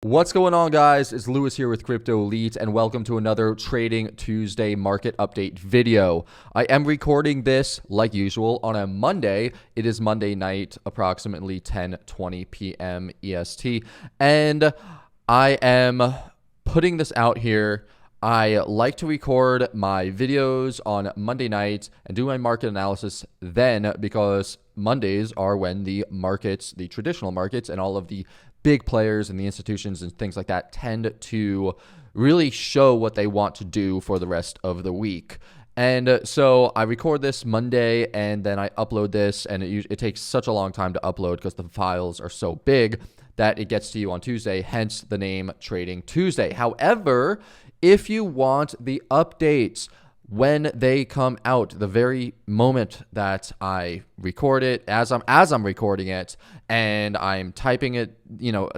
What's going on, guys? It's Lewis here with Crypto Elite, and welcome to another Trading Tuesday market update video. I am recording this, like usual, on a Monday. It is Monday night, approximately 10:20 p.m. EST, and I am putting this out here. I like to record my videos on Monday night and do my market analysis then, because Mondays are when the markets, the traditional markets, and all of the big players and the institutions and things like that tend to really show what they want to do for the rest of the week. And so I record this Monday and then I upload this, and it takes such a long time to upload because the files are so big that it gets to you on Tuesday, hence the name Trading Tuesday. However, if you want the updates when they come out, the very moment that I record it, as I'm recording it, and I'm typing it,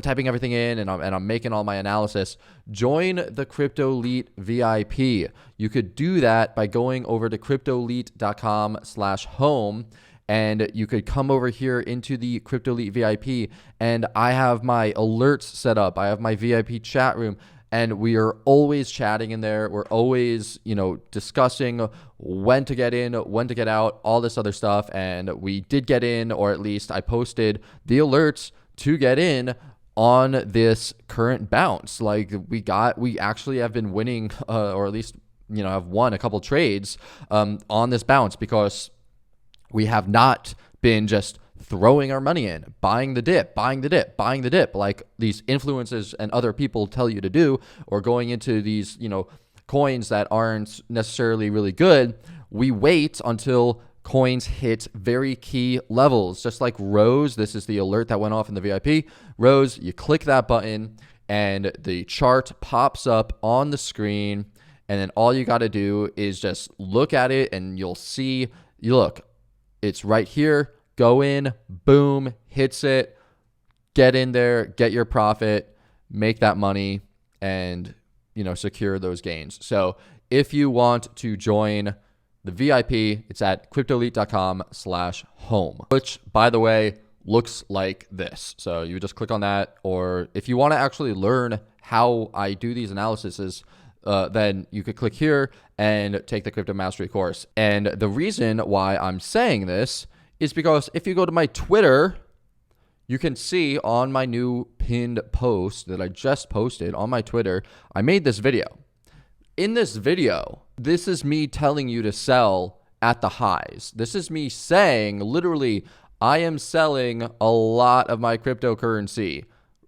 typing everything in, and I'm making all my analysis, join the Crypto Elite VIP. You could do that by going over to cryptoelite.com/home. And you could come over here into the Crypto Elite VIP, and I have my alerts set up. I have my VIP chat room, and we are always chatting in there. We're always, discussing when to get in, when to get out, all this other stuff. And we did get in, or at least I posted the alerts to get in on this current bounce. Like we actually have been winning, or at least, have won a couple trades on this bounce, because we have not been just throwing our money in, buying the dip, like these influencers and other people tell you to do, or going into these, coins that aren't necessarily really good. We wait until coins hit very key levels, just like Rose. This is the alert that went off in the VIP. Rose, you click that button and the chart pops up on the screen, and then all you got to do is just look at it, and you'll see, look, it's right here. Go in, boom, hits it, get in there, get your profit, make that money, and, secure those gains. So if you want to join the VIP, it's at cryptoelite.com/home, which, by the way, looks like this. So you just click on that, or if you want to actually learn how I do these analyses, then you could click here and take the Crypto Mastery course. And the reason why I'm saying this is because if you go to my Twitter, you can see on my new pinned post that I just posted on my Twitter, I made this video. In this video, this is me telling you to sell at the highs. This is me saying, literally, I am selling a lot of my cryptocurrency,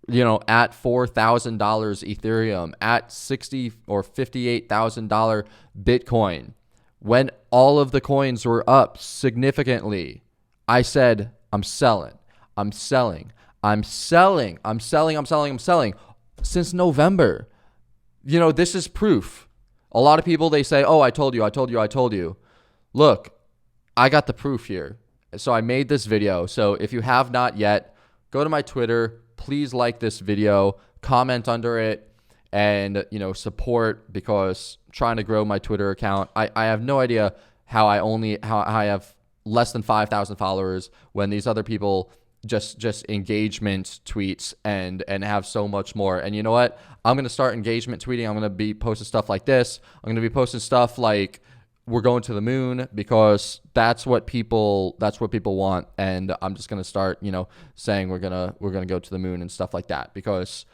at $4,000 Ethereum, at $60,000 or $58,000 Bitcoin. When all of the coins were up significantly, I said, I'm selling since November. This is proof. A lot of people, they say, oh, I told you. Look, I got the proof here. So I made this video. So if you have not yet, go to my Twitter. Please like this video, comment under it, and, support, because trying to grow my Twitter account, I have no idea how I have less than 5,000 followers when these other people just engagement tweets and have so much more. And you know what? I'm going to start engagement tweeting. I'm going to be posting stuff like this. I'm going to be posting stuff like we're going to the moon, because that's what people want. And I'm just going to start, saying we're going to go to the moon and stuff like that, because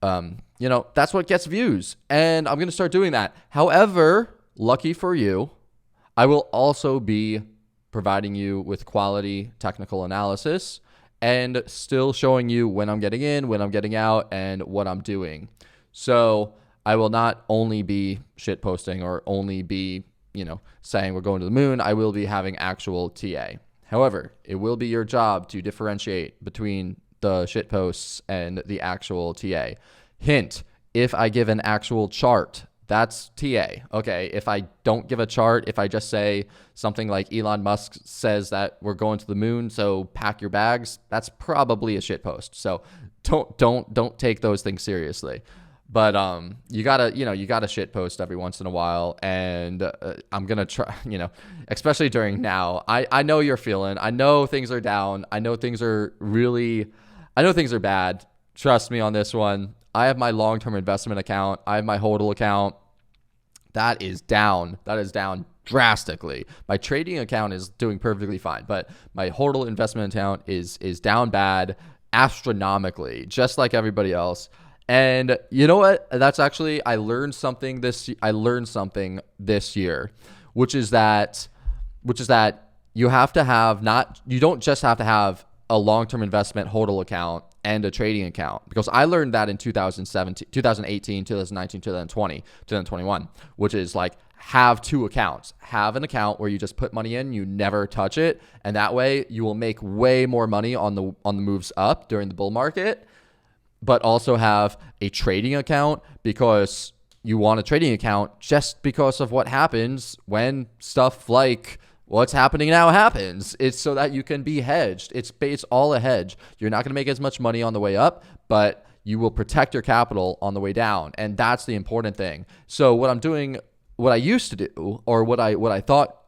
that's what gets views. And I'm going to start doing that. However, lucky for you, I will also be providing you with quality technical analysis and still showing you when I'm getting in, when I'm getting out, and what I'm doing. So I will not only be shit posting or only be, saying we're going to the moon. I will be having actual TA. However, it will be your job to differentiate between the shit posts and the actual TA. Hint, if I give an actual chart, that's TA. Okay, if I don't give a chart, if I just say something like Elon Musk says that we're going to the moon, so pack your bags, that's probably a shit post. So don't take those things seriously. But you gotta shit post every once in a while, and I'm gonna try, especially during now. I know you're feeling. I know things are down. I know things are bad. Trust me on this one. I have my long-term investment account. I have my HODL account. That is down. That is down drastically. My trading account is doing perfectly fine, but my HODL investment account is down bad, astronomically, just like everybody else. And you know what? That's actually, I learned something this year, which is that you have to have you don't just have to have a long-term investment HODL account and a trading account, because I learned that in 2017, 2018, 2019, 2020, 2021, which is like, have two accounts. Have an account where you just put money in, you never touch it, and that way you will make way more money on the moves up during the bull market. But also have a trading account, because you want a trading account just because of what happens when stuff like what's happening now happens. It's so that you can be hedged. It's all a hedge. You're not going to make as much money on the way up, but you will protect your capital on the way down. And that's the important thing. So what I'm doing, what I used to do, or what I thought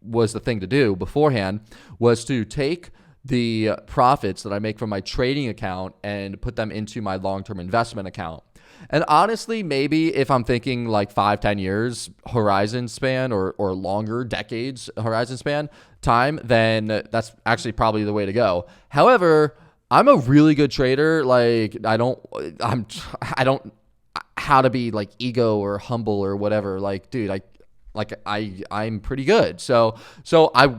was the thing to do beforehand, was to take the profits that I make from my trading account and put them into my long-term investment account. And honestly, maybe if I'm thinking like 5-10 years horizon span, or longer, decades horizon span time, then that's actually probably the way to go. However, I'm a really good trader. Like I don't how to be like ego or humble or whatever. Like, dude, I'm pretty good. So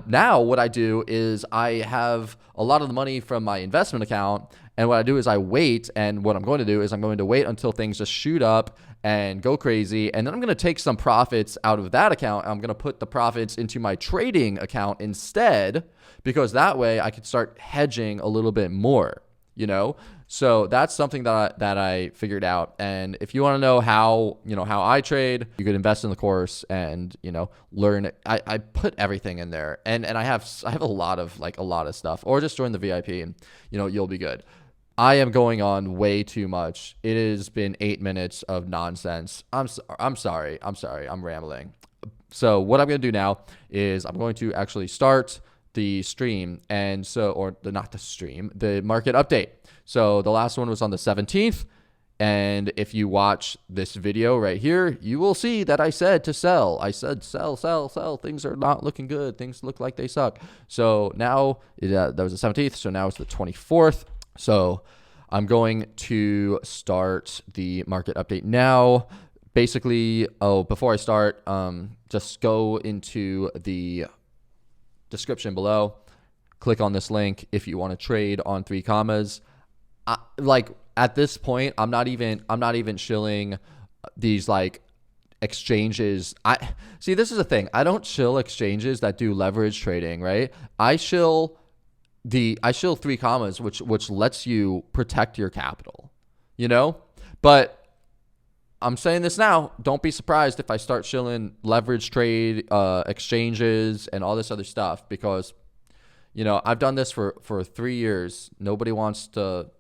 now what I do is I have a lot of the money from my investment account, and what I do is I wait, and what I'm going to do is I'm going to wait until things just shoot up and go crazy, and then I'm going to take some profits out of that account. I'm going to put the profits into my trading account instead, because that way I could start hedging a little bit more, you know? So that's something that I figured out. And if you want to know how I trade, you could invest in the course and, learn. I put everything in there, and I have a lot of stuff, or just join the VIP and, you'll be good. I am going on way too much. It has been 8 minutes of nonsense. I'm sorry. I'm rambling. So what I'm going to do now is I'm going to actually start the stream, the market update. So the last one was on the 17th, and if you watch this video right here, you will see that I said to sell. I said sell. Things are not looking good. Things look like they suck. So now that was the 17th. So now it's the 24th. So I'm going to start the market update now. Basically, before I start, just go into the description below, click on this link if you want to trade on 3 commas. At this point, I'm not even shilling these like exchanges. This is the thing. I don't shill exchanges that do leverage trading, right? I shill 3 commas, which lets you protect your capital, but I'm saying this now. Don't be surprised if I start shilling leverage trade exchanges and all this other stuff, because I've done this for 3 years. Nobody wants to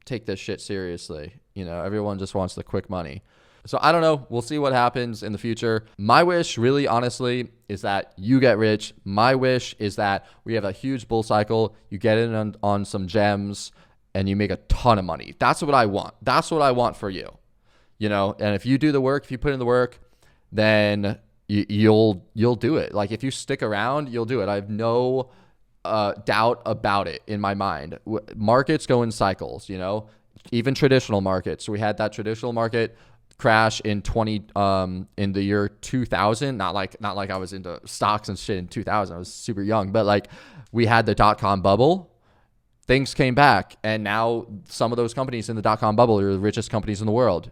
take this shit seriously. Everyone just wants the quick money. So I don't know. We'll see what happens in the future. My wish, really, honestly, is that you get rich. My wish is that we have a huge bull cycle. You get in on some gems and you make a ton of money. That's what I want. That's what I want for you. And if you do the work, if you put in the work, then you'll do it. Like if you stick around, you'll do it. I have no doubt about it in my mind. Markets go in cycles, even traditional markets. So we had that traditional market crash in the year 2000. Not like I was into stocks and shit in 2000. I was super young, but like we had the .com bubble. Things came back, and now some of those companies in the .com bubble are the richest companies in the world.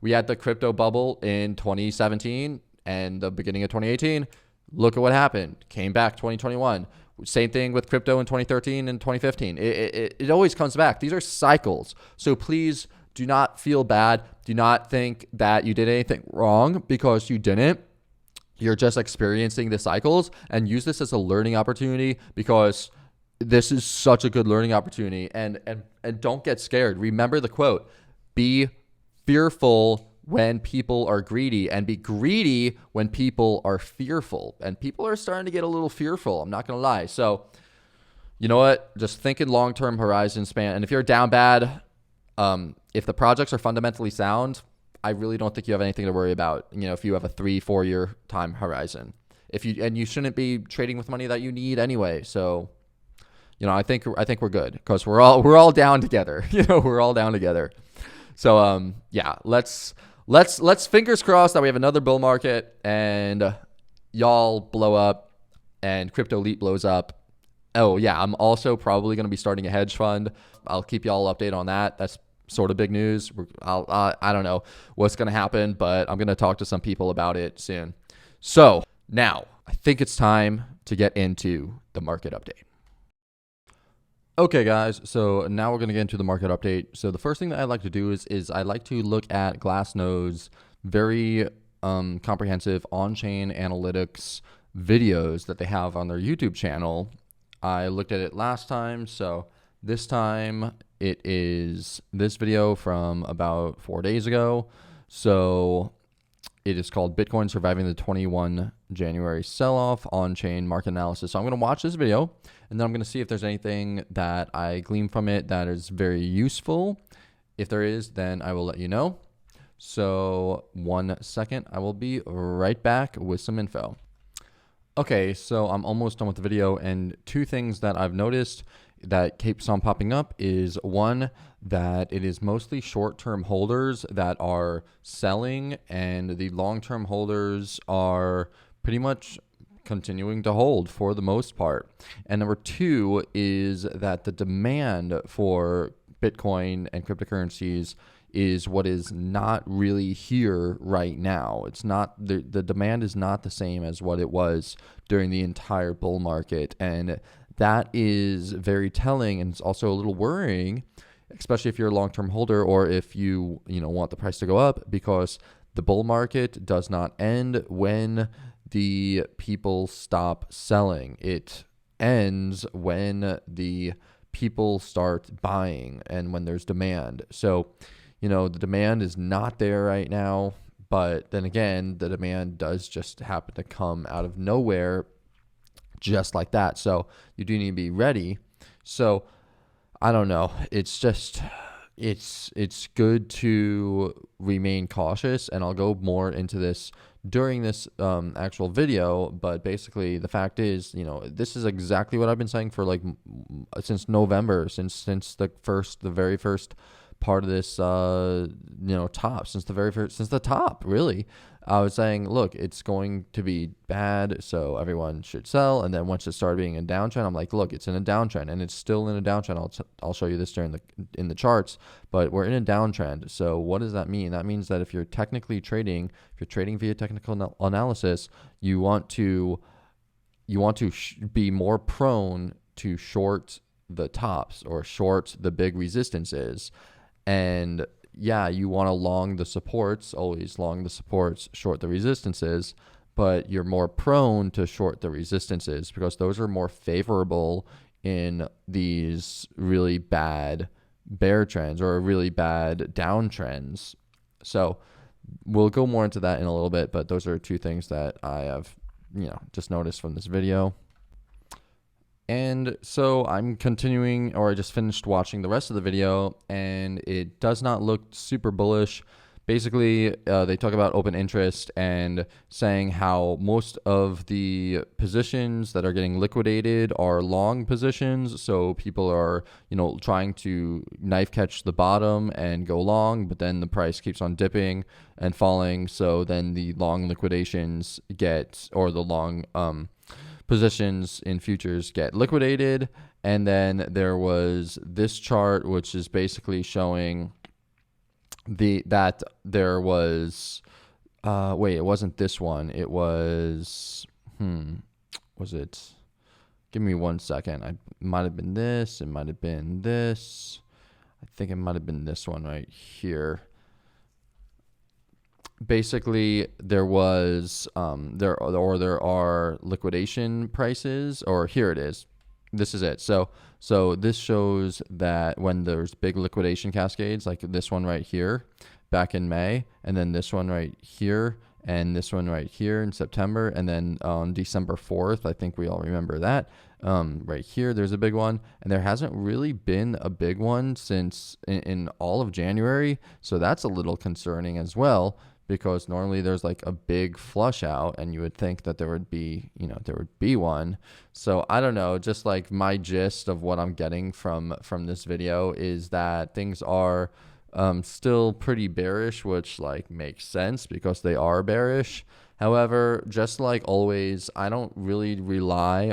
We had the crypto bubble in 2017 and the beginning of 2018. Look at what happened. Came back 2021. Same thing with crypto in 2013 and 2015. It always comes back. These are cycles. So please do not feel bad. Do not think that you did anything wrong, because you didn't. You're just experiencing the cycles, and use this as a learning opportunity, because this is such a good learning opportunity. And don't get scared. Remember the quote: be fearful when people are greedy, and be greedy when people are fearful. And people are starting to get a little fearful. I'm not going to lie. So you know what? Just think in long-term horizon span. And if you're down bad, if the projects are fundamentally sound, I really don't think you have anything to worry about. If you have a 3-4 year time horizon, you shouldn't be trading with money that you need anyway. So, I think we're good because we're all down together. We're all down together. So, yeah, let's fingers crossed that we have another bull market and y'all blow up and Crypto Elite blows up. Oh yeah, I'm also probably going to be starting a hedge fund. I'll keep y'all updated on that. That's sort of big news. I don't know what's going to happen, but I'm going to talk to some people about it soon. So now I think it's time to get into the market update. Okay, guys, so now we're going to get into the market update. So the first thing that I like to do is I like to look at Glassnode's very comprehensive on-chain analytics videos that they have on their YouTube channel. I looked at it last time, so this time it is this video from about 4 days ago. So it is called Bitcoin Surviving the 21 January Sell-Off On-Chain Market Analysis. So I'm going to watch this video, and then I'm going to see if there's anything that I glean from it that is very useful. If there is, then I will let you know. So 1 second, I will be right back with some info. Okay, so I'm almost done with the video, and two things that I've noticed that keeps on popping up is one, that it is mostly short-term holders that are selling, and the long-term holders are pretty much continuing to hold for the most part. And number two is that the demand for Bitcoin and cryptocurrencies is what is not really here right now. It's not the demand is not the same as what it was during the entire bull market, and that is very telling, and it's also a little worrying, especially if you're a long-term holder or if you want the price to go up, because the bull market does not end when the people stop selling. It ends when the people start buying and when there's demand. So the demand is not there right now, but then again, the demand does just happen to come out of nowhere just like that. So you do need to be ready. So I don't know. It's just, it's good to remain cautious, and I'll go more into this during this actual video. But basically the fact is, this is exactly what I've been saying for since November, since the very first part of this top, since the top, really. I was saying, look, it's going to be bad, so everyone should sell. And then once it started being a downtrend, I'm like, look, it's in a downtrend, and it's still in a downtrend. I'll show you this in the charts, but we're in a downtrend. So what does that mean? That means that if you're technically trading, via technical analysis, you want to be more prone to short the tops or short the big resistances. And yeah, you want to long the supports, always long the supports, short the resistances, but you're more prone to short the resistances because those are more favorable in these really bad bear trends or really bad downtrends. So we'll go more into that in a little bit, but those are two things that I have, just noticed from this video. And so I'm continuing, or I just finished watching the rest of the video, and it does not look super bullish. Basically, they talk about open interest and saying how most of the positions that are getting liquidated are long positions. So people are, trying to knife catch the bottom and go long, but then the price keeps on dipping and falling. So then the long liquidations or the long positions in futures get liquidated. And then there was this chart, which is basically showing that there was it wasn't this one, it was was it, give me 1 second, it might have been this, it might have been this, I think it might have been this one right here. Basically, there was there are liquidation prices, or here it is. This is it. So this shows that when there's big liquidation cascades, like this one right here back in May, and then this one right here and this one right here in September, and then on December 4th, I think we all remember that. Right here, there's a big one, and there hasn't really been a big one since in all of January, so that's a little concerning as well, because normally there's like a big flush out, and you would think that there would be one. So I don't know, just like my gist of what I'm getting from this video is that things are still pretty bearish, which like makes sense because they are bearish. However, just like always, I don't really rely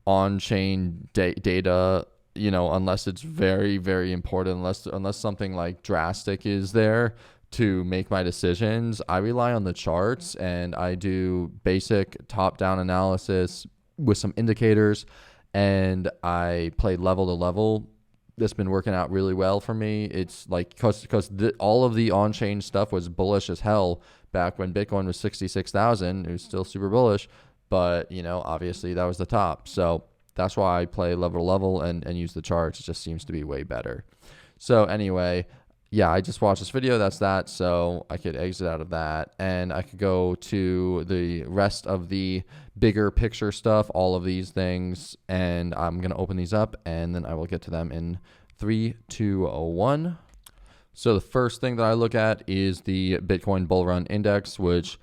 on-chain data, unless it's very, very important, unless something like drastic is there to make my decisions. I rely on the charts, and I do basic top-down analysis with some indicators, and I play level to level. That's been working out really well for me. It's like because all of the on-chain stuff was bullish as hell back when Bitcoin was 66,000. It was still super bullish, but obviously that was the top. So that's why I play level to level and use the charts. It just seems to be way better. So anyway, yeah, I just watched this video. That's that. So I could exit out of that, and I could go to the rest of the bigger picture stuff, all of these things, and I'm going to open these up, and then I will get to them in 3, 2, 1. So the first thing that I look at is the Bitcoin Bull Run Index, which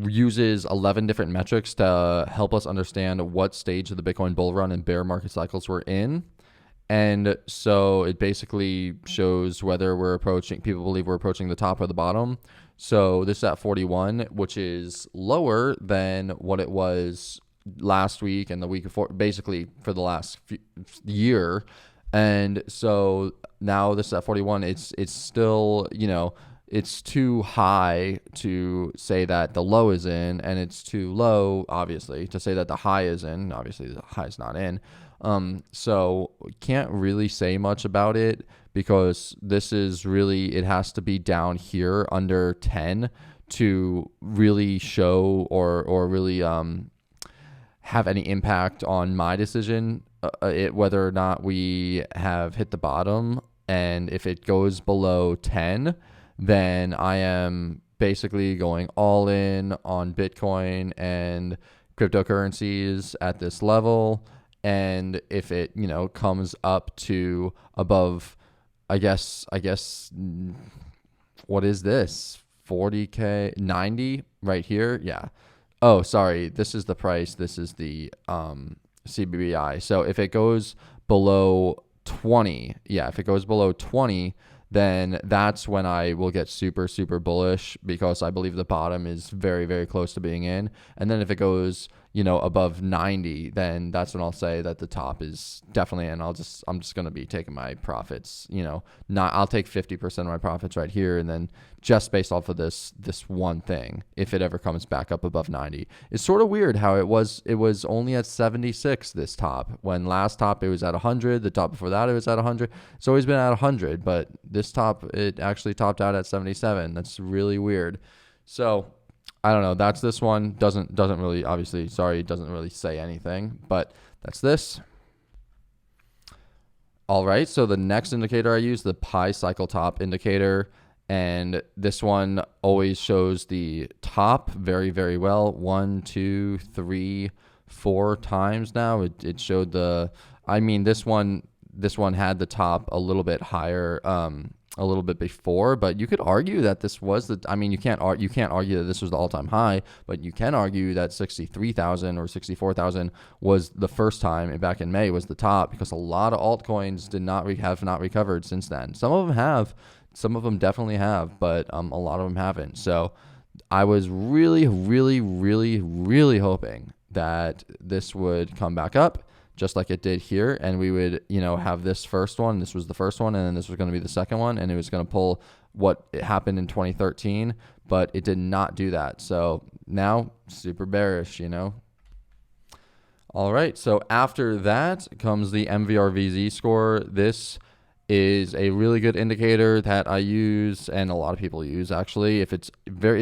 uses 11 different metrics to help us understand what stage of the Bitcoin bull run and bear market cycles we're in. And so it basically shows whether people believe we're approaching the top or the bottom. So this is at 41, which is lower than what it was last week and the week before, basically for the last year. And so now this is at 41. It's still, it's too high to say that the low is in, and it's too low, obviously, to say that the high is in. Obviously, the high is not in. So can't really say much about it, because this is really, it has to be down here under 10 to really show or really have any impact on my decision, whether or not we have hit the bottom. And if it goes below 10, then I am basically going all in on Bitcoin and cryptocurrencies at this level. And if it, comes up to above, I guess, what is this? 40K, 90 right here. Yeah. Oh, sorry. This is the price. This is the CBBI. So if it goes below 20, if it goes below 20, then that's when I will get super, super bullish, because I believe the bottom is very, very close to being in. And then if it goes, above 90, then that's when I'll say that the top is definitely in. I'm just going to be taking my profits, I'll take 50% of my profits right here. And then just based off of this one thing, if it ever comes back up above 90, it's sort of weird how it was only at 76, this top, when last top it was at 100. The top before that it was at 100. It's always been at 100, but this top, it actually topped out at 77. That's really weird. So I don't know. That's this one. Doesn't really, obviously, sorry, it doesn't really say anything, but that's this. All right. So the next indicator I use, the Pi cycle top indicator, and this one always shows the top very, very well. 1, 2, 3, 4 times now. It showed this one had the top a little bit higher, a little bit before, but you could argue that this was you can't argue that this was the all-time high, but you can argue that 63,000 or 64,000 was the first time, back in May, was the top, because a lot of altcoins have not recovered since then. Some of them have, some of them definitely have, but a lot of them haven't. So I was really, really, really, really hoping that this would come back up, just like it did here, and we would, have this first one. This was the first one, and then this was going to be the second one, and it was going to pull what happened in 2013, but it did not do that. So now, super bearish, All right, so after that comes the MVRVZ score. This is a really good indicator that I use, and a lot of people use, actually. If it's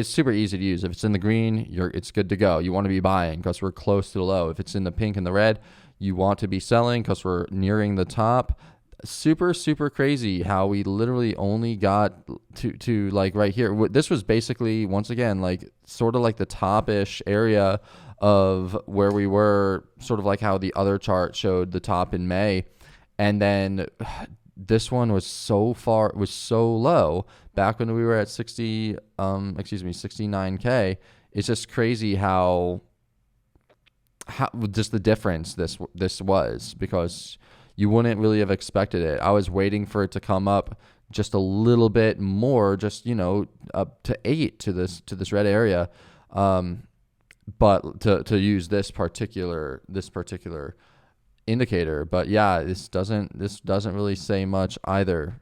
super easy to use. If it's in the green, it's good to go. You want to be buying because we're close to the low. If it's in the pink and the red, you want to be selling because we're nearing the top. super, super crazy how we literally only got to like right here. This was basically, once again, like sort of like the top-ish area of where we were, sort of like how the other chart showed the top in May. And then this one was so low back when we were at 69K. It's just crazy how just the difference this was, because you wouldn't really have expected it. I was waiting for it to come up just a little bit more, just, up to 8 to this red area. But to use this particular indicator. But yeah, this doesn't really say much either,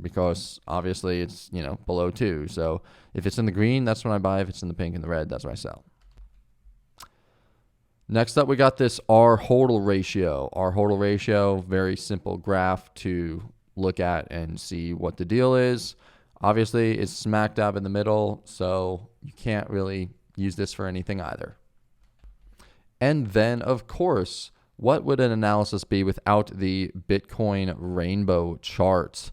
because obviously it's, below 2. So if it's in the green, that's when I buy. If it's in the pink and the red, that's when I sell. Next up, we got this R-HODL ratio. R-HODL ratio, very simple graph to look at and see what the deal is. Obviously, it's smack dab in the middle, so you can't really use this for anything either. And then, of course, what would an analysis be without the Bitcoin rainbow chart?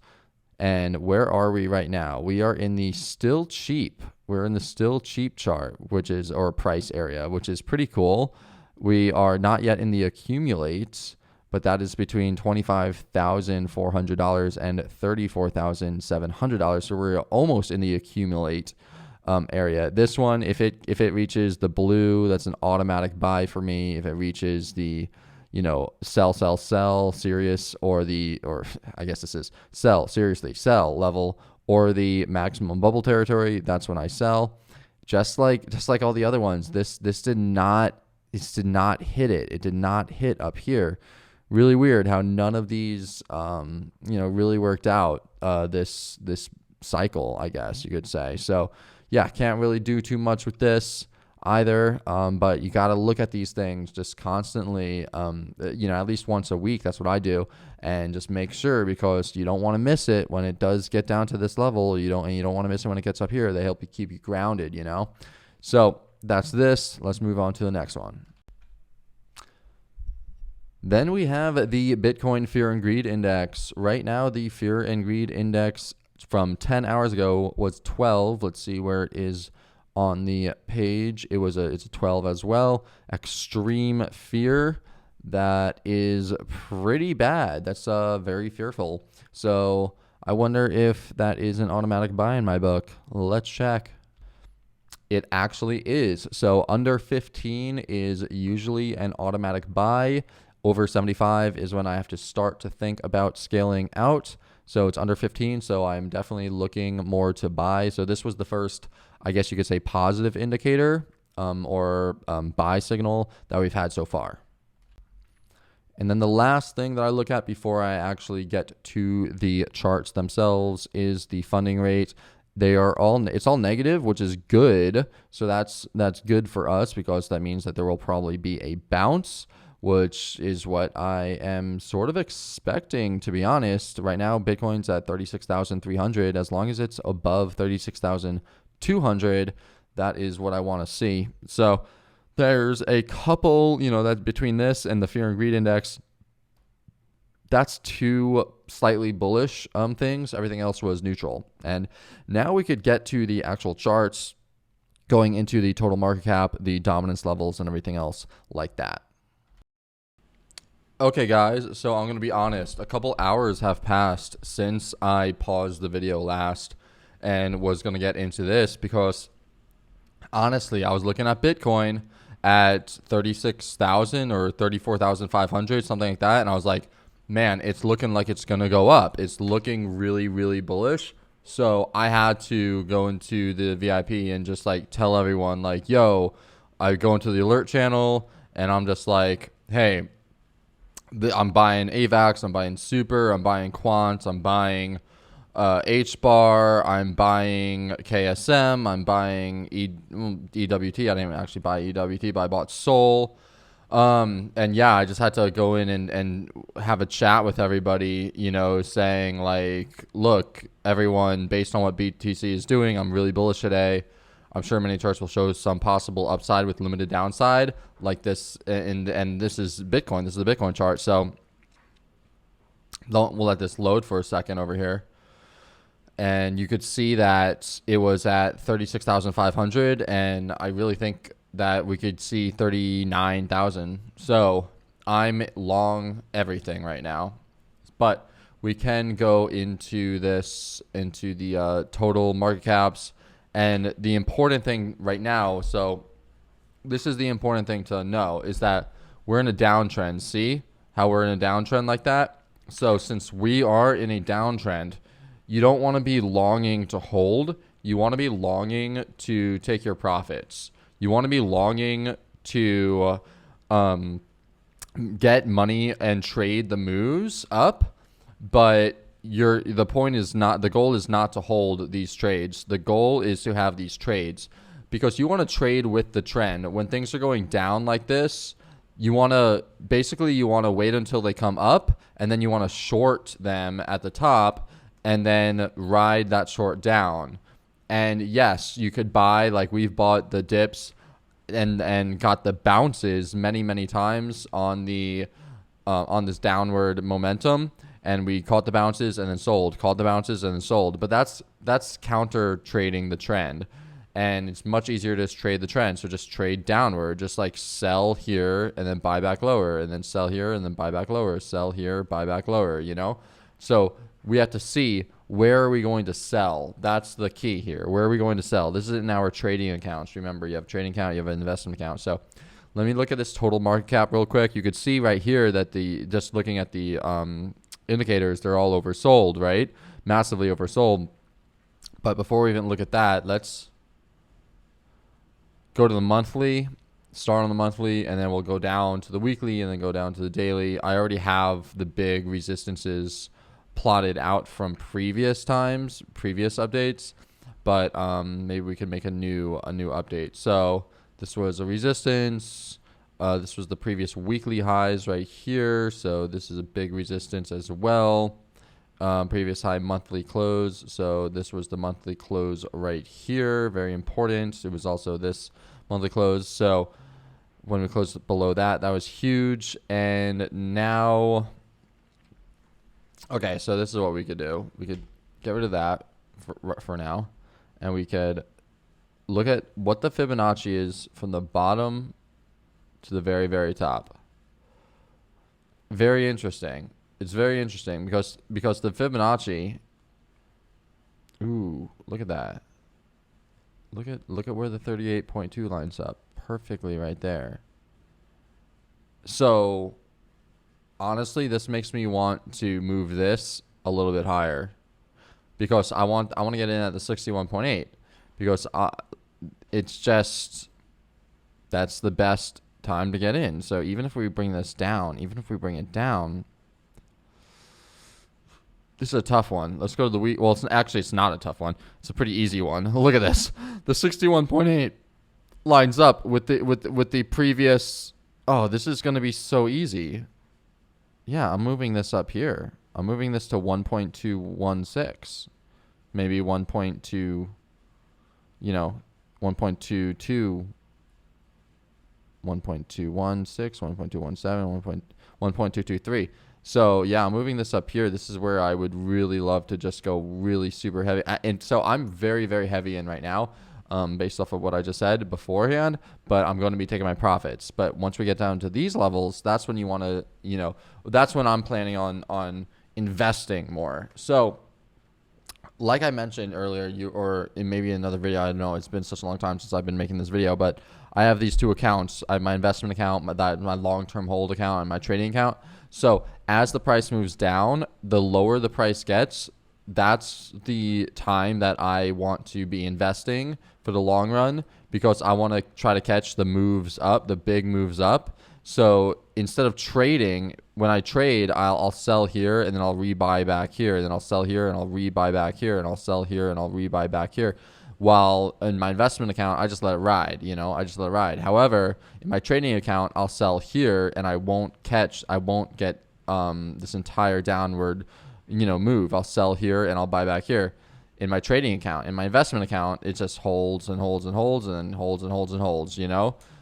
And where are we right now? We are in the still cheap. We're in the still cheap chart, or price area, which is pretty cool. We are not yet in the accumulate, but that is between $25,400 and $34,700. So we're almost in the accumulate area. This one, if it reaches the blue, that's an automatic buy for me. If it reaches the sell serious, or I guess this is sell seriously, sell level, or the maximum bubble territory, that's when I sell. Just like all the other ones, this did not hit it. It did not hit up here. Really weird how none of these really worked out this cycle, I guess you could say. So yeah, can't really do too much with this either, but you got to look at these things just constantly, at least once a week. That's what I do, and just make sure, because you don't want to miss it when it does get down to this level. You don't want to miss it when it gets up here. They help you keep you grounded, So that's this. Let's move on to the next one. Then we have the Bitcoin Fear and Greed Index. Right now, the Fear and Greed Index from 10 hours ago was 12. Let's see where it is on the page. It's a 12 as well. Extreme fear. That is pretty bad. That's very fearful. So I wonder if that is an automatic buy in my book. Let's check. It actually is. So under 15 is usually an automatic buy. Over 75 is when I have to start to think about scaling out. So it's under 15, so I'm definitely looking more to buy. So this was the first, I guess you could say, positive indicator or buy signal that we've had so far. And then the last thing that I look at before I actually get to the charts themselves is the funding rate. It's all negative, which is good. So that's good for us, because that means that there will probably be a bounce, which is what I am sort of expecting, to be honest. Right now, Bitcoin's at 36,300. As long as it's above 36,200, that is what I want to see. So there's a couple, that between this and the Fear and Greed Index, that's two slightly bullish things. Everything else was neutral. And now we could get to the actual charts, going into the total market cap, the dominance levels, and everything else like that. Okay, guys, so I'm going to be honest. A couple hours have passed since I paused the video last and was going to get into this, because honestly, I was looking at Bitcoin at 36,000 or 34,500, something like that, and I was like, man, it's looking like it's going to go up. It's looking really, really bullish. So I had to go into the VIP and just like tell everyone, like, yo, I go into the alert channel and I'm just like, hey, I'm buying AVAX, I'm buying Super, I'm buying Quant, I'm buying HBAR, I'm buying KSM, I'm buying EWT. I didn't actually buy EWT, but I bought Sol. And yeah, I just had to go in and have a chat with everybody, saying like, look, everyone, based on what BTC is doing, I'm really bullish today. I'm sure many charts will show some possible upside with limited downside like this. And this is Bitcoin. This is the Bitcoin chart. So We'll let this load for a second over here. And you could see that it was at 36,500, and I really think that we could see 39,000. So I'm long everything right now, but we can go into the total market caps. And the important thing right now, so this is the important thing to know, is that we're in a downtrend. See how we're in a downtrend like that? So since we are in a downtrend, you don't want to be longing to hold. You want to be longing to take your profits. You want to be longing to get money and trade the moves up. But the point is not, the goal is not to hold these trades. The goal is to have these trades, because you want to trade with the trend. When things are going down like this, you want to wait until they come up, and then you want to short them at the top and then ride that short down. And yes, you could buy, like we've bought the dips and got the bounces many times on this downward momentum, and we caught the bounces and then sold, caught the bounces and then sold. But that's counter trading the trend, and it's much easier to just trade the trend. So just trade downward, just like sell here and then buy back lower, and then sell here and then buy back lower, sell here, buy back lower, So we have to see, where are we going to sell? That's the key here. Where are we going to sell? This is in our trading accounts. Remember, you have a trading account, you have an investment account. So let me look at this total market cap real quick. You could see right here that just looking at the indicators, they're all oversold, right? Massively oversold. But before we even look at that, let's go to the monthly, start on the monthly, and then we'll go down to the weekly and then go down to the daily. I already have the big resistances plotted out from previous updates, but maybe we can make a new update. So this was a resistance. This was the previous weekly highs right here. So this is a big resistance as well. Previous high, monthly close. So this was the monthly close right here. Very important. It was also this monthly close. So when we closed below that, that was huge. And now, okay, so this is what we could do. We could get rid of that for now, and we could look at what the Fibonacci is from the bottom to the very, very top. Very interesting. It's very interesting because the Fibonacci, ooh, look at that. Look at where the 38.2 lines up perfectly right there. So honestly, this makes me want to move this a little bit higher, because I want to get in at the 61.8, because it's just, that's the best time to get in. So even if we bring this down, this is a tough one. Let's go to the week. Well, it's not a tough one. It's a pretty easy one. Look at this. The 61.8 lines up with the previous. Oh, this is going to be so easy. Yeah, I'm moving this up here. I'm moving this to 1.216, maybe 1.2, 1.22, 1.216, 1.217, 1.223. So yeah, I'm moving this up here. This is where I would really love to just go really super heavy. And so I'm very, very heavy in right now, based off of what I just said beforehand, but I'm going to be taking my profits. But once we get down to these levels, that's when you want to, that's when I'm planning on investing more. So like I mentioned earlier, or in maybe another video, I don't know, it's been such a long time since I've been making this video, but I have these two accounts. I have my investment account, my long-term hold account, and my trading account. So as the price moves down, the lower the price gets, that's the time that I want to be investing for the long run, because I want to try to catch the moves up, the big moves up. So instead of trading, when I trade, I'll sell here and then I'll rebuy back here, and then I'll sell here and I'll rebuy back here, and I'll sell here and I'll rebuy back here. While in my investment account, I just let it ride, I just let it ride. However, in my trading account, I'll sell here and I won't get this entire downward, move. I'll sell here and I'll buy back here. In my trading account, in my investment account, it just holds and holds and holds and holds and holds and holds,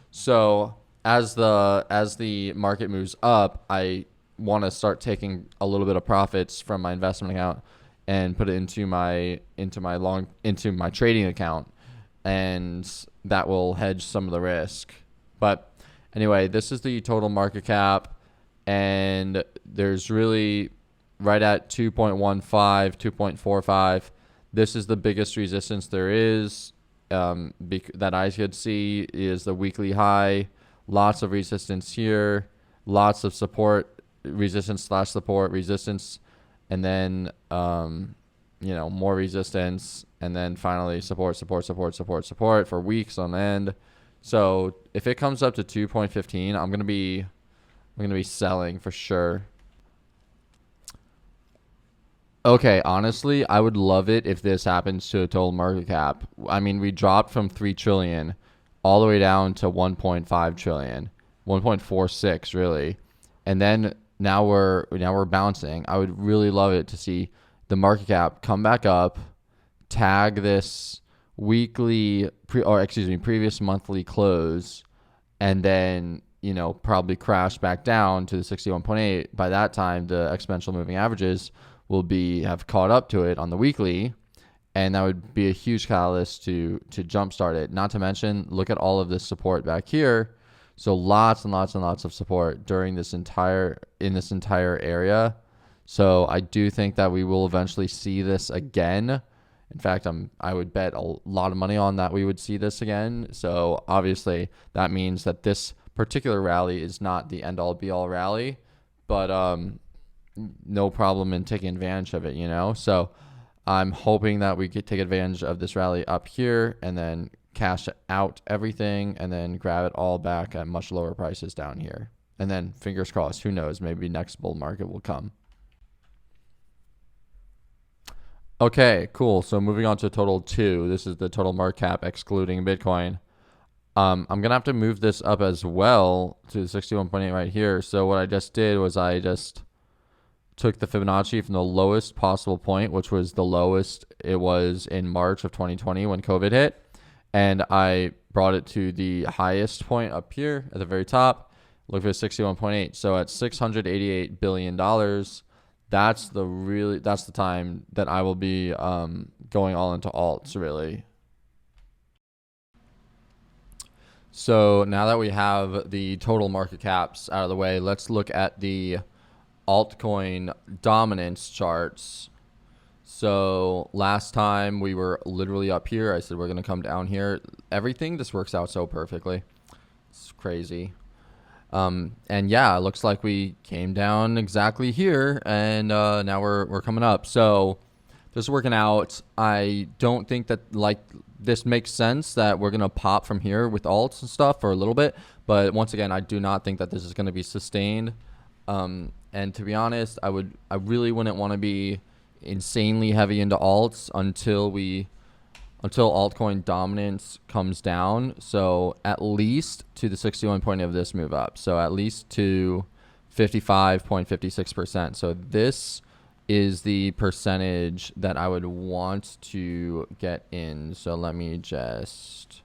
So as the market moves up, I want to start taking a little bit of profits from my investment account and put it into my trading account, and that will hedge some of the risk. But anyway, this is the total market cap, and there's really right at 2.15, 2.45. This is the biggest resistance there is that I could see is the weekly high. Lots of resistance here, lots of support, resistance slash support, resistance, and then more resistance, and then finally support for weeks on end. So if it comes up to 2.15, I'm gonna be selling for sure. Okay, honestly, I would love it if this happens to a total market cap. I mean, we dropped from 3 trillion all the way down to 1.5 trillion, 1.46 really. And then now we're bouncing. I would really love it to see the market cap come back up, tag this previous monthly close, and then probably crash back down to the 61.8. By that time, the exponential moving averages will have caught up to it on the weekly, and that would be a huge catalyst to jumpstart it. Not to mention, look at all of this support back here. So lots and lots and lots of support during this entire area. So I do think that we will eventually see this again. In fact, I would bet a lot of money on that we would see this again. So obviously that means that this particular rally is not the end all be all rally, but no problem in taking advantage of it, So I'm hoping that we could take advantage of this rally up here and then cash out everything and then grab it all back at much lower prices down here. And then fingers crossed, who knows, maybe next bull market will come. Okay, cool. So moving on to total 2. This is the total market cap excluding Bitcoin. I'm going to have to move this up as well to 61.8 right here. So what I just did was I just took the Fibonacci from the lowest possible point, which was the lowest it was in March of 2020 when COVID hit. And I brought it to the highest point up here at the very top. Look at 61.8. So at $688 billion, that's the time that I will be going all into alts, really. So now that we have the total market caps out of the way, let's look at the altcoin dominance charts. So last time we were literally up here. I said we're going to come down here. Everything just works out so perfectly. It's crazy. And yeah, it looks like we came down exactly here, and now we're coming up. So this is working out. I don't think that this makes sense that we're going to pop from here with alts and stuff for a little bit. But once again, I do not think that this is going to be sustained. And to be honest, I really wouldn't want to be insanely heavy into alts until altcoin dominance comes down. So at least to the 61 point of this move up. So at least to 55.56%. So this is the percentage that I would want to get in. So let me just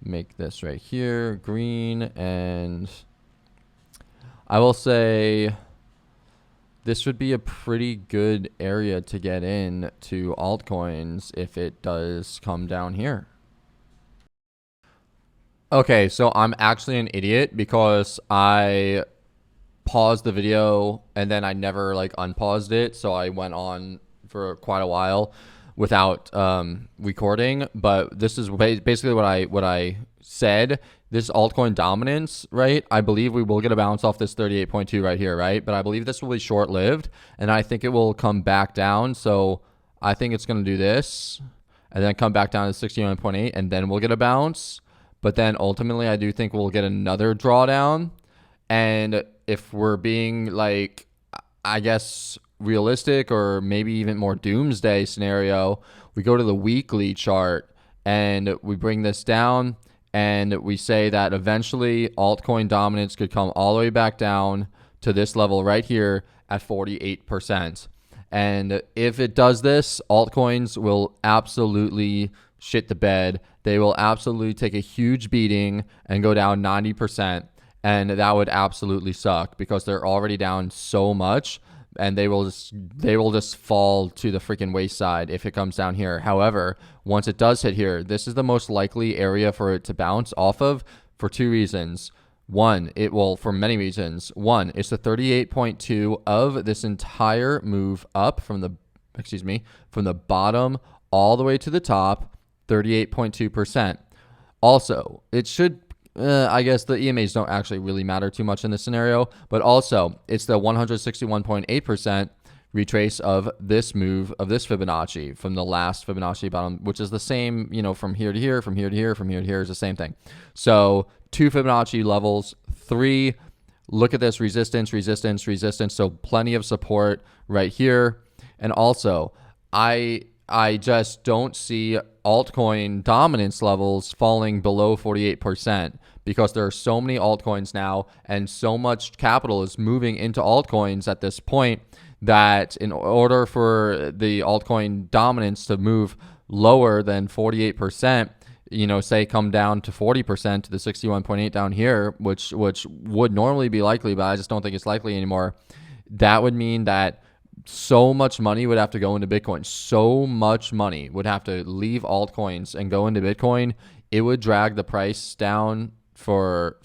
make this right here green, and I will say this would be a pretty good area to get in to altcoins if it does come down here. Okay, so I'm actually an idiot because I paused the video and then I never unpaused it. So I went on for quite a while without recording. But this is basically what I said. This altcoin dominance, right? I believe we will get a bounce off this 38.2 right here, right? But I believe this will be short-lived, and I think it will come back down. So I think it's going to do this and then come back down to 69.8, and then we'll get a bounce. But then ultimately, I do think we'll get another drawdown. And if we're being I guess realistic or maybe even more doomsday scenario, we go to the weekly chart and we bring this down. And we say that eventually altcoin dominance could come all the way back down to this level right here at 48%. And if it does this, altcoins will absolutely shit the bed. They will absolutely take a huge beating and go down 90%. and that would absolutely suck because they're already down so much, and they will just fall to the freaking wayside if it comes down here. However, once it does hit here, this is the most likely area for it to bounce off of for two reasons. One, for many reasons. One, it's the 38.2 of this entire move up from the bottom all the way to the top, 38.2%. Also, it should, I guess the EMAs don't actually really matter too much in this scenario, but also it's the 161.8% retrace of this move of this Fibonacci from the last Fibonacci bottom, which is the same, from here to here, from here to here, from here to here is the same thing. So 2 Fibonacci levels, 3, look at this, resistance, resistance, resistance. So plenty of support right here. And also, I just don't see altcoin dominance levels falling below 48% because there are so many altcoins now and so much capital is moving into altcoins at this point that in order for the altcoin dominance to move lower than 48%, say come down to 40% to the 61.8 down here, which would normally be likely, but I just don't think it's likely anymore. That would mean that so much money would have to go into Bitcoin. So much money would have to leave altcoins and go into Bitcoin. It would drag the price down for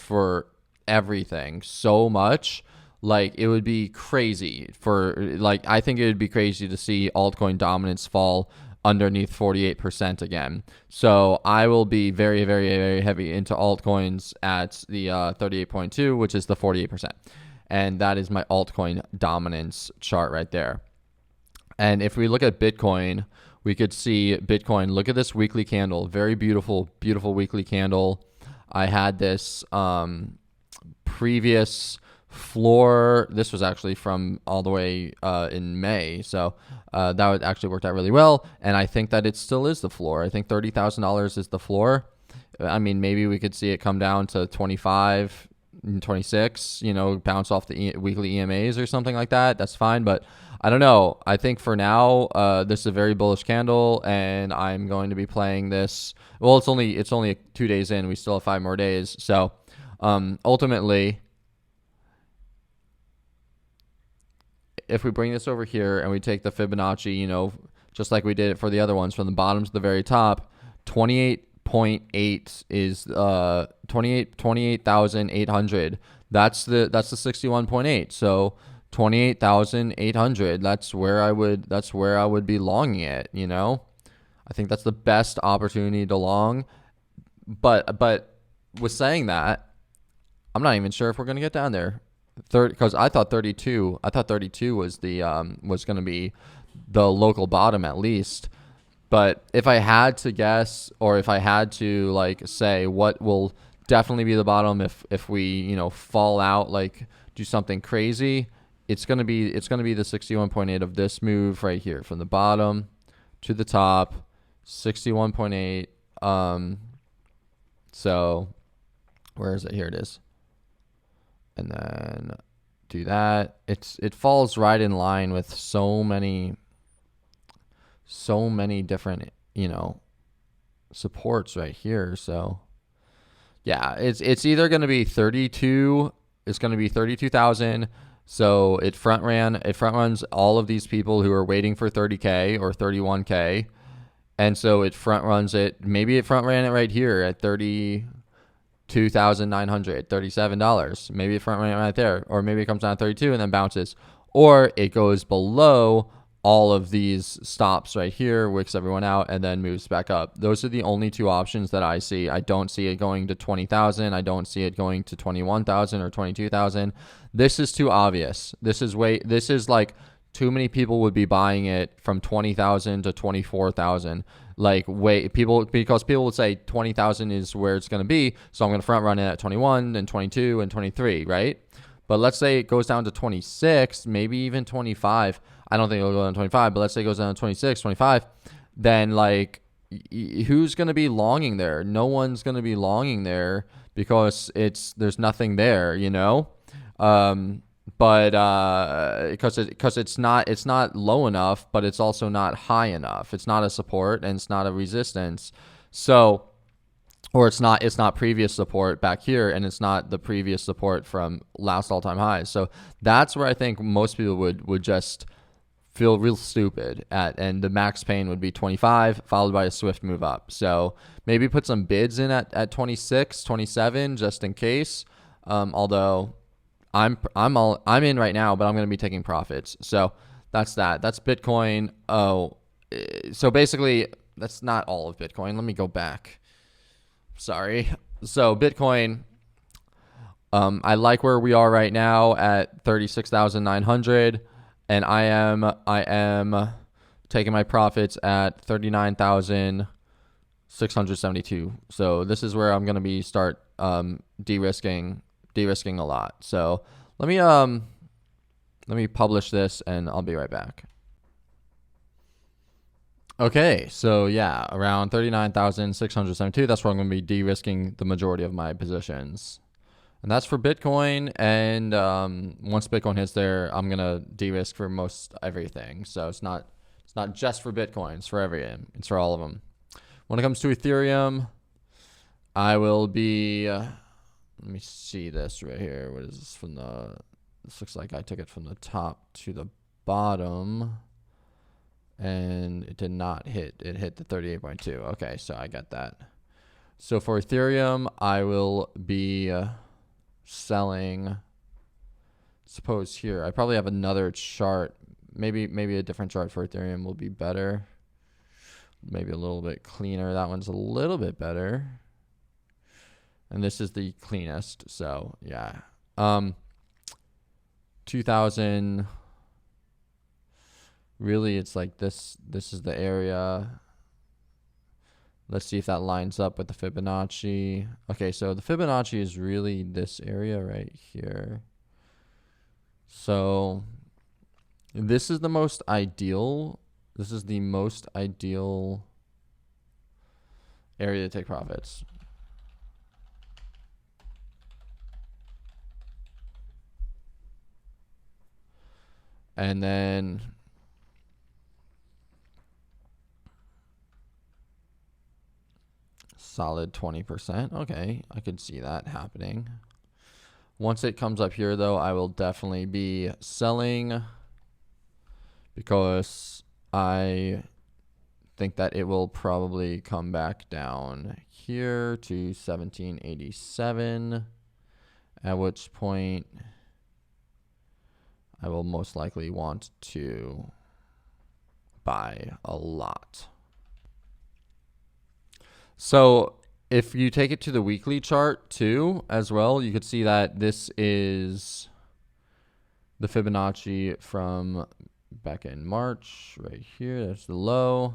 everything so much. Like, it would be crazy I think it would be crazy to see altcoin dominance fall underneath 48% again. So I will be very, very, very heavy into altcoins at the 38.2, which is the 48%. And that is my altcoin dominance chart right there. And if we look at Bitcoin, we could see Bitcoin. Look at this weekly candle. Very beautiful, beautiful weekly candle. I had this previous floor. This was actually from all the way in May. So that would actually worked out really well. And I think that it still is the floor. I think $30,000 is the floor. I mean, maybe we could see it come down to 25, 26, bounce off the weekly EMAs or something like that. That's fine. But I don't know. I think for now, this is a very bullish candle, and I'm going to be playing this. Well, it's only 2 days in. We still have 5 more days. So ultimately, if we bring this over here and we take the Fibonacci, just like we did it for the other ones, from the bottom to the very top, 28.8 is 28,800. That's the 61.8. So 28,800. That's where I would be longing it. I think that's the best opportunity to long. But with saying that, I'm not even sure if we're gonna get down there. Because I thought 32 was the was going to be the local bottom at least. But if I had to guess, or if I had to say what will definitely be the bottom if we fall out, do something crazy, it's gonna be the 61.8 of this move right here from the bottom to the top, 61.8. So where is it? Here it is. And then do that. It falls right in line with so many different supports right here. So yeah, it's either going to be 32. It's going to be 32,000. So it front runs all of these people who are waiting for 30K or 31K, and so it front runs it. Maybe it front ran it right here at $32,937. Maybe it front ran right there, or maybe it comes down to 32 and then bounces, or it goes below all of these stops right here, wicks everyone out, and then moves back up. Those are the only two options that I see. I don't see it going to 20,000. I don't see it going to 21,000 or 22,000. This is too obvious. This is like too many people would be buying it from 20,000 to 24,000. Because people would say 20,000 is where it's going to be, so I'm going to front run it at 21 and 22 and 23, right? But let's say it goes down to 26, maybe even 25. I don't think it'll go down to 25, but let's say it goes down to 26, 25. Then who's going to be longing there? No one's going to be longing there because there's nothing there, But because it's not low enough, but it's also not high enough. It's not a support and it's not a resistance. So or it's not previous support back here, and it's not the previous support from last all-time highs. So that's where I think most people would just feel real stupid at, and the max pain would be 25 followed by a swift move up. So maybe put some bids in at 26, 27 just in case. Although I'm in right now, but I'm going to be taking profits. So that's Bitcoin. So basically that's not all of Bitcoin. Let me go back. Sorry. So Bitcoin, I like where we are right now at 36,900, and I am taking my profits at 39,672. So this is where I'm going to be start de-risking a lot. So let me publish this and I'll be right back. Okay, so yeah, around 39,672. That's where I'm going to be de-risking the majority of my positions. And that's for Bitcoin. And once Bitcoin hits there, I'm going to de-risk for most everything. So it's not just for Bitcoin. It's for everything. It's for all of them. When it comes to Ethereum, I will be... let me see this right here. What is this from the... This looks like I took it from the top to the bottom. And it did not hit. It hit the 38.2. Okay, so I got that. So for Ethereum, I will be selling. Suppose here, I probably have another chart. Maybe a different chart for Ethereum will be better. Maybe a little bit cleaner. That one's a little bit better. And this is the cleanest. So yeah, 2000. Really, it's like this is the area. Let's see if that lines up with the Fibonacci. Okay, so the Fibonacci is really this area right here. So this is the most ideal. This is the most ideal area to take profits. And then solid 20%. Okay, I could see that happening. Once it comes up here, though, I will definitely be selling because I think that it will probably come back down here to 1787, at which point I will most likely want to buy a lot. So if you take it to the weekly chart too, as well, you could see that this is the Fibonacci from back in March right here. There's the low.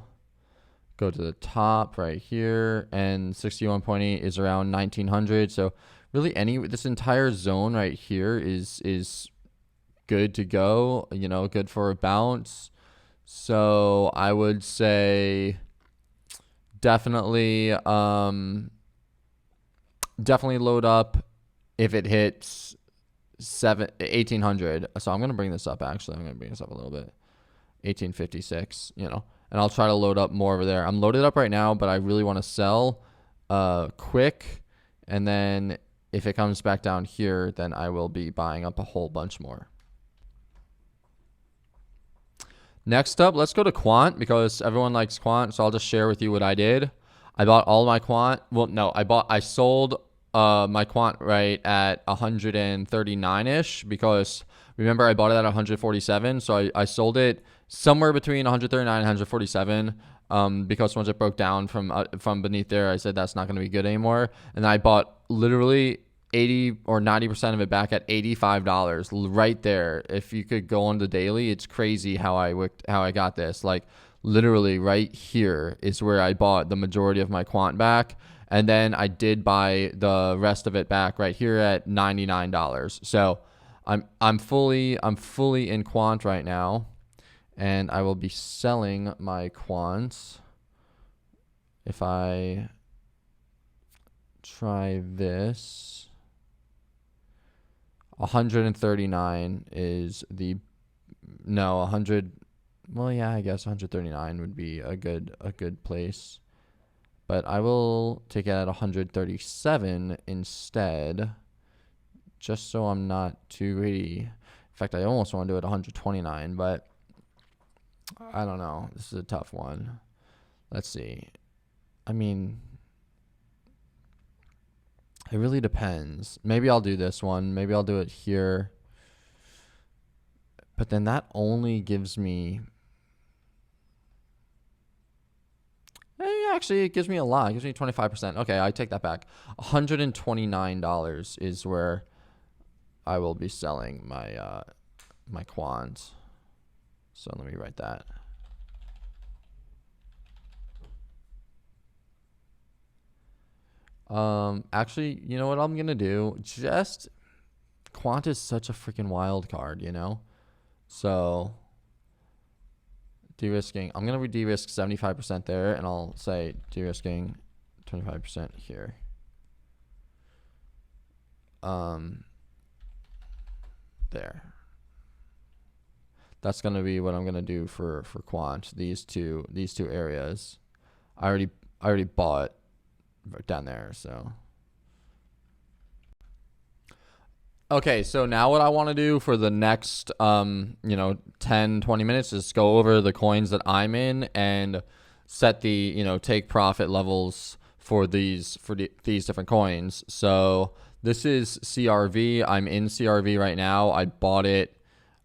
Go to the top right here, and 61.8 is around 1900. So really this entire zone right here is good to go, good for a bounce. So I would say definitely load up if it hits 1800. So I'm going to bring this up. Actually, I'm going to bring this up a little bit. 1856, and I'll try to load up more over there. I'm loaded up right now, but I really want to sell quick. And then if it comes back down here, then I will be buying up a whole bunch more. Next up, let's go to quant because everyone likes quant. So I'll just share with you what I did. I bought all my quant. Well, no, I sold my quant right at 139-ish because remember I bought it at 147. So I sold it somewhere between 139 and 147 because once it broke down from beneath there, I said that's not going to be good anymore. And I bought literally 80 or 90% of it back at $85 right there. If you could go on the daily, it's crazy how I got this. Like literally right here is where I bought the majority of my quant back. And then I did buy the rest of it back right here at $99. So I'm fully in quant right now, and I will be selling my quants. If I try this, 139 is the 100. Well, yeah, I guess 139 would be a good place. but I will take it at 137 instead, just so I'm not too greedy. In fact, I almost want to do it 129, but I don't know. This is a tough one. Let's see. I mean, it really depends. Maybe I'll do this one. Maybe I'll do it here. But then that only gives me... Actually, it gives me a lot. It gives me 25%. Okay, I take that back. $129 is where I will be selling my my quant. So let me write that. Actually, you know what I'm gonna do? Just quant is such a freaking wild card, you know? So de-risking, I'm gonna de-risk 75% there, and I'll say de-risking 25% here. There. That's gonna be what I'm gonna do for quant. These two areas. I already bought right down there, so. Okay, so now what I want to do for the next 10, 20 minutes is go over the coins that I'm in and set the, take profit levels for these different coins. So this is CRV. I'm in CRV right now. I bought it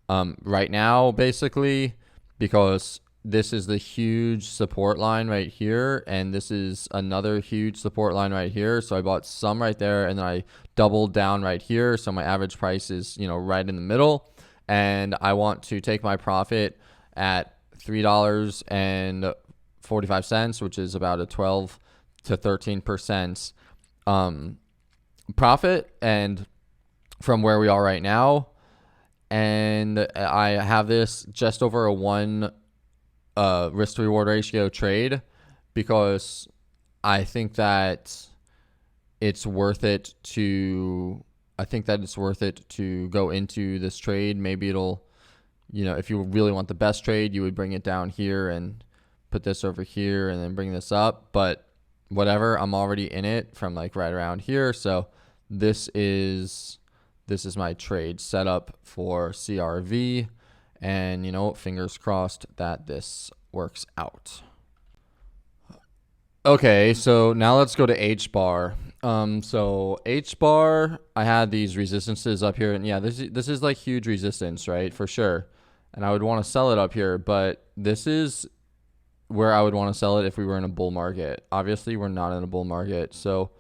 right now basically because this is the huge support line right here, and this is another huge support line right here. So I bought some right there, and then I doubled down right here. So my average price is, right in the middle, and I want to take my profit at $3.45, which is about a 12 to 13% profit, and from where we are right now. And I have this just over a 1 risk to reward ratio trade because I think that it's worth it to go into this trade. Maybe it'll, if you really want the best trade, you would bring it down here and put this over here and then bring this up. But whatever, I'm already in it from like right around here. So this is my trade setup for CRV. And, fingers crossed that this works out. Okay, so now let's go to H bar. So H bar, I had these resistances up here, and yeah, this is like huge resistance, right? For sure. And I would want to sell it up here, but this is where I would want to sell it if we were in a bull market. Obviously, we're not in a bull market. So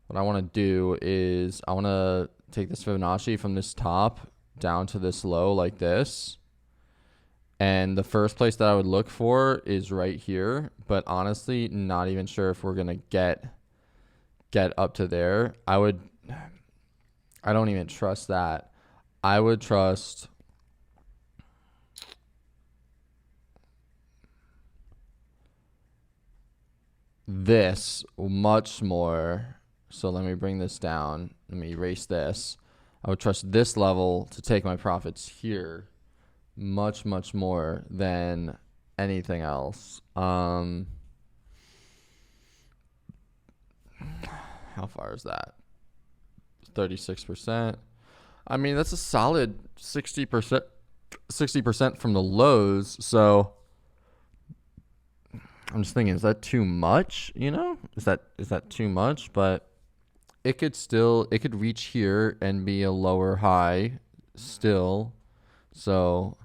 what I want to do is I want to take this Fibonacci from this top down to this low like this. And the first place that I would look for is right here, but honestly, not even sure if we're going to get up to there. I don't even trust that. I would trust this much more. So let me bring this down. Let me erase this. I would trust this level to take my profits here much more than anything else. How far is that? 36%. I mean, that's a solid 60% from the lows. So I'm just thinking, is that too much? Is that too much? But it could reach here and be a lower high still. So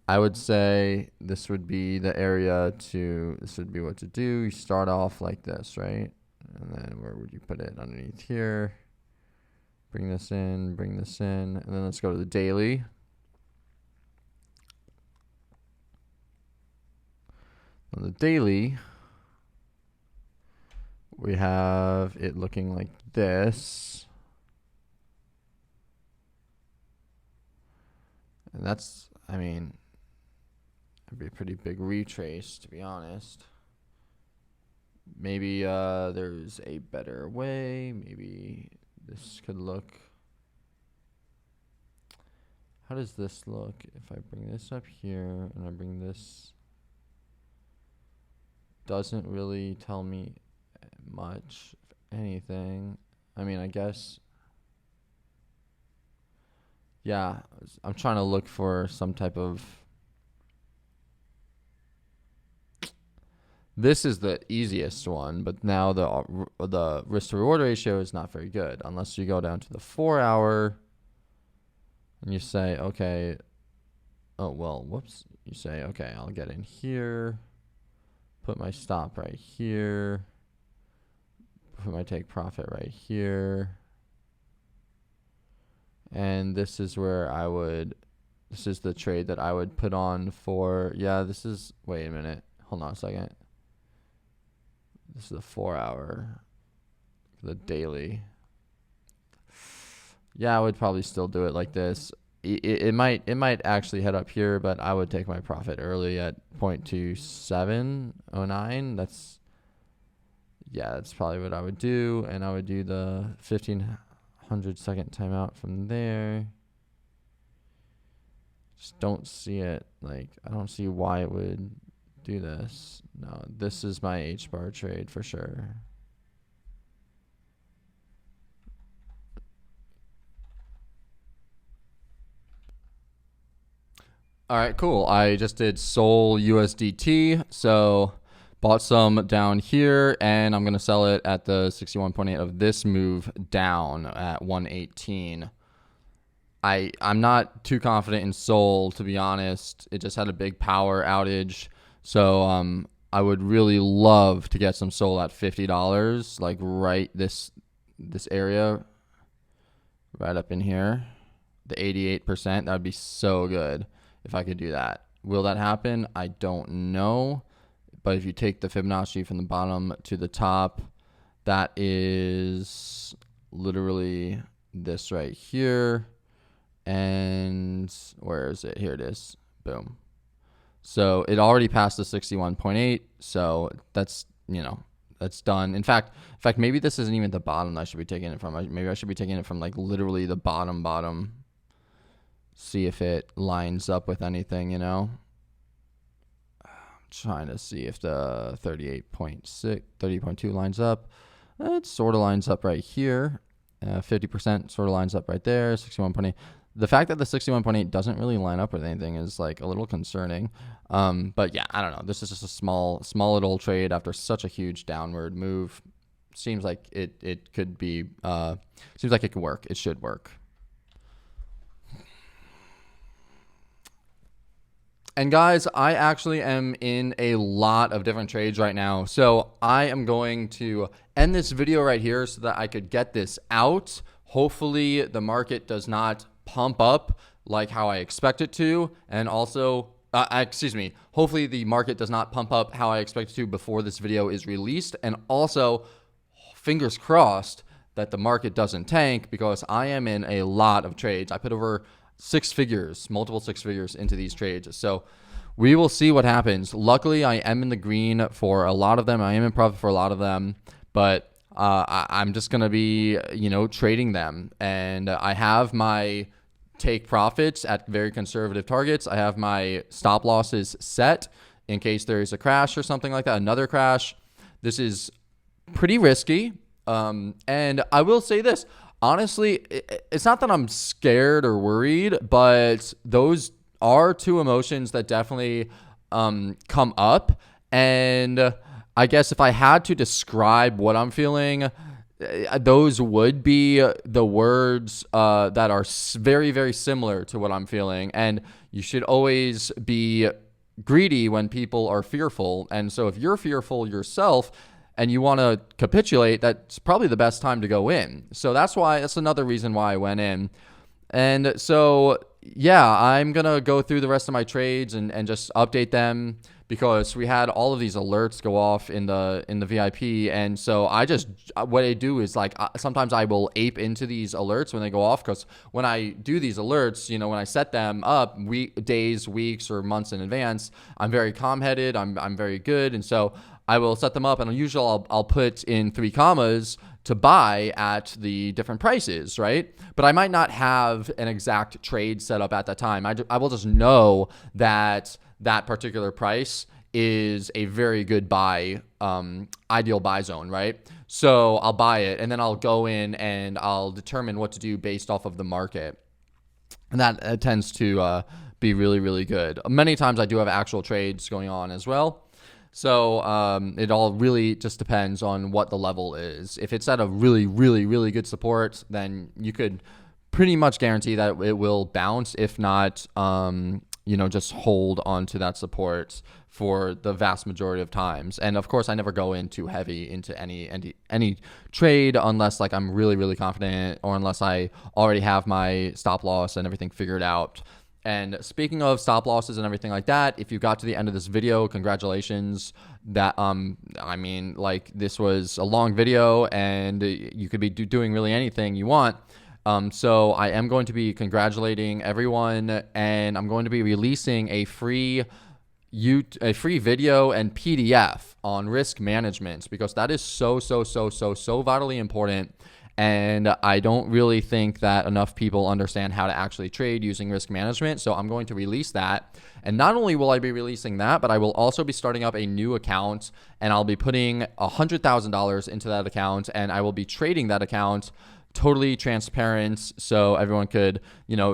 I would say this would be the area this would be what to do. You start off like this, right? And then where would you put it? Underneath here. Bring this in. And then let's go to the daily. On the daily, we have it looking like this. And that's, it'd be a pretty big retrace, to be honest. Maybe there's a better way. Maybe this could look. How does this look? If I bring this up here and I bring this, doesn't really tell me much, if anything. I mean, I guess, yeah, I'm trying to look for some type of, this is the easiest one, but now the risk to reward ratio is not very good unless you go down to the 4 hour and you say, okay, oh, well, whoops. You say, okay, I'll get in here, put my stop right here, put my take profit right here. And this is where I would, this is the trade that I would put on for, yeah, this is, wait a minute. Hold on a second. This is the 4 hour, the daily. Yeah, I would probably still do it like this. It might actually head up here, but I would take my profit early at 0.2709. That's probably what I would do. And I would do the 1500 second timeout from there. Just don't see it. Like, I don't see why it would do this. No, this is my H bar trade for sure. All right, cool. I just did Sol USDT. So bought some down here, and I'm going to sell it at the 61.8 of this move down at 118. I'm not too confident in Sol, to be honest. It just had a big power outage. So I would really love to get some Sol at $50, like right this area, right up in here, the 88%. That would be so good if I could do that. Will that happen? I don't know. But if you take the Fibonacci from the bottom to the top, that is literally this right here. And where is it? Here it is. Boom. So it already passed the 61.8. So that's, that's done. In fact, maybe this isn't even the bottom I should be taking it from. Maybe I should be taking it from like literally the bottom. See if it lines up with anything, I'm trying to see if the 30.2 lines up. It sort of lines up right here. 50% sort of lines up right there. 61.8. The fact that the 61.8 doesn't really line up with anything is like a little concerning. But yeah, I don't know. This is just a small little trade after such a huge downward move. Seems like it could be, seems like it could work. It should work. And guys, I actually am in a lot of different trades right now. So I am going to end this video right here so that I could get this out. Hopefully the market does not pump up like how I expect it to. And also, hopefully the market does not pump up how I expect it to before this video is released. And also, fingers crossed that the market doesn't tank, because I am in a lot of trades. I put over multiple six figures into these trades. So we will see what happens. Luckily, I am in the green for a lot of them. I am in profit for a lot of them, but I'm just going to be, trading them. And I have my take profits at very conservative targets. I have my stop losses set in case there is a crash or something like that, another crash. This is pretty risky. And I will say this. Honestly, it's not that I'm scared or worried, but those are two emotions that definitely come up. And I guess if I had to describe what I'm feeling, those would be the words that are very, very similar to what I'm feeling. And you should always be greedy when people are fearful. And so if you're fearful yourself, and you want to capitulate, that's probably the best time to go in. So that's another reason why I went in. And so, yeah, I'm going to go through the rest of my trades and just update them, because we had all of these alerts go off in the VIP. And so what I do is sometimes I will ape into these alerts when they go off, because when I do these alerts, when I set them up days, weeks, or months in advance, I'm very calm-headed. I'm very good. And so I will set them up, and usually I'll put in 3 commas to buy at the different prices, right? But I might not have an exact trade set up at that time. I will just know that particular price is a very good buy, ideal buy zone, right? So I'll buy it, and then I'll go in and I'll determine what to do based off of the market. And that tends to be really, really good. Many times I do have actual trades going on as well. So it all really just depends on what the level is. If it's at a really, really, really good support, then you could pretty much guarantee that it will bounce. If not, just hold on to that support for the vast majority of times. And of course, I never go in too heavy into any trade unless like I'm really, really confident, or unless I already have my stop loss and everything figured out. And speaking of stop losses and everything like that, if you got to the end of this video, congratulations. That this was a long video, and you could be doing really anything you want. So I am going to be congratulating everyone, and I'm going to be releasing a free video and PDF on risk management, because that is so vitally important. And I don't really think that enough people understand how to actually trade using risk management. So I'm going to release that. And not only will I be releasing that, but I will also be starting up a new account, and I'll be putting $100,000 into that account, and I will be trading that account totally transparent, so everyone could,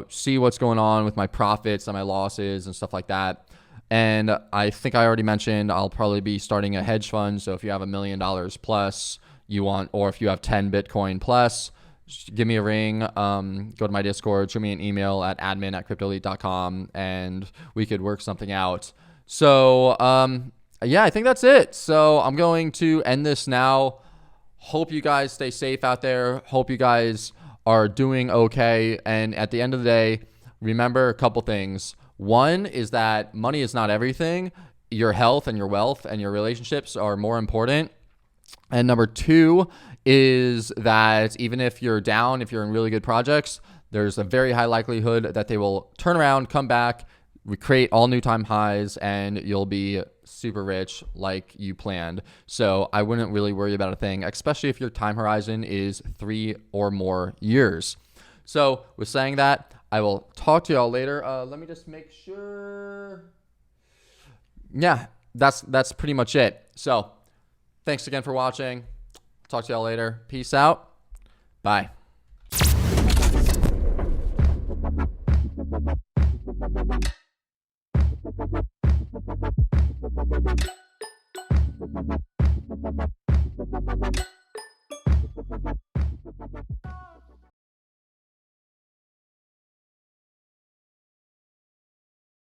see what's going on with my profits and my losses and stuff like that. And I think I already mentioned I'll probably be starting a hedge fund. So if you have $1 million plus or if you have 10 Bitcoin plus, give me a ring, go to my Discord, shoot me an email at admin@cryptoelite.com, and we could work something out. So, I think that's it. So I'm going to end this now. Hope you guys stay safe out there. Hope you guys are doing okay. And at the end of the day, remember a couple things. One is that money is not everything. Your health and your wealth and your relationships are more important. And number two is that even if you're down, if you're in really good projects, there's a very high likelihood that they will turn around, come back, recreate all new time highs, and you'll be super rich like you planned. So I wouldn't really worry about a thing, especially if your time horizon is 3 or more years. So with saying that, I will talk to y'all later. Let me just make sure. Yeah, that's pretty much it. So thanks again for watching. Talk to y'all later. Peace out. Bye.